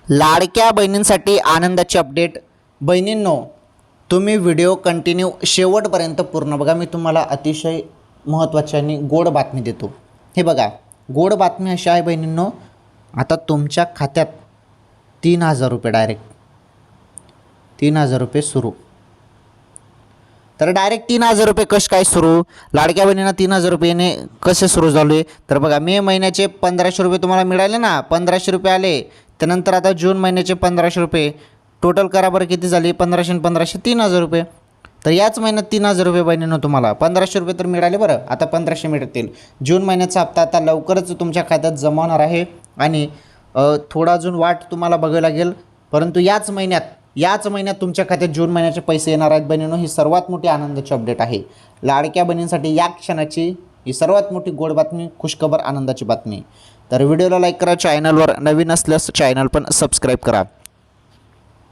लाडक्या बहिणींसाठी आनंदाची अपडेट. बहिणींनो, तुम्ही व्हिडिओ कंटिन्यू शेवटपर्यंत पूर्ण बघा. मी तुम्हाला अतिशय महत्त्वाची आणि गोड बातमी देतो. हे बघा, गोड बातमी अशी आहे बहिणींनो, आता तुमच्या खात्यात 3,000 रुपये डायरेक्ट 3,000 रुपये सुरू. तर डायरेक्ट 3,000 रुपये कसे काय सुरू? लाडक्या बहिणींना 3,000 रुपयेने कसे सुरू झाले? तर बघा, मे महिन्याचे 1,500 रुपये तुम्हाला मिळाले ना, 1,500 रुपये आले. त्यानंतर आता जून महिन्याचे 1,500 रुपये टोटल करा बरं, किती झाली? 1,500 आणि 1,500 3,000 रुपये. तर याच महिन्यात 3,000 रुपये बहिणींनो तुम्हाला 1,500 रुपये तर मिळाले. बरं, आता 1,500 मिळतील. जून महिन्याचा हप्ता आता लवकरच तुमच्या खात्यात जमा होणार आहे आणि थोडा अजून वाट तुम्हाला बघावी लागेल, परंतु याच महिन्यात तुमच्या खात्यात जून महिन्याचे पैसे येणार आहेत बहिणींनो. ही सर्वात मोठी आनंदाची अपडेट आहे लाडक्या बहिणींसाठी. या क्षणाची ही सर्वात मोठी गोड बातमी, खुशखबर, आनंदाची बातमी. तर व्हिडिओला लाईक करा, चॅनलवर नवीन असल्यास चॅनल पण सबस्क्राईब करा.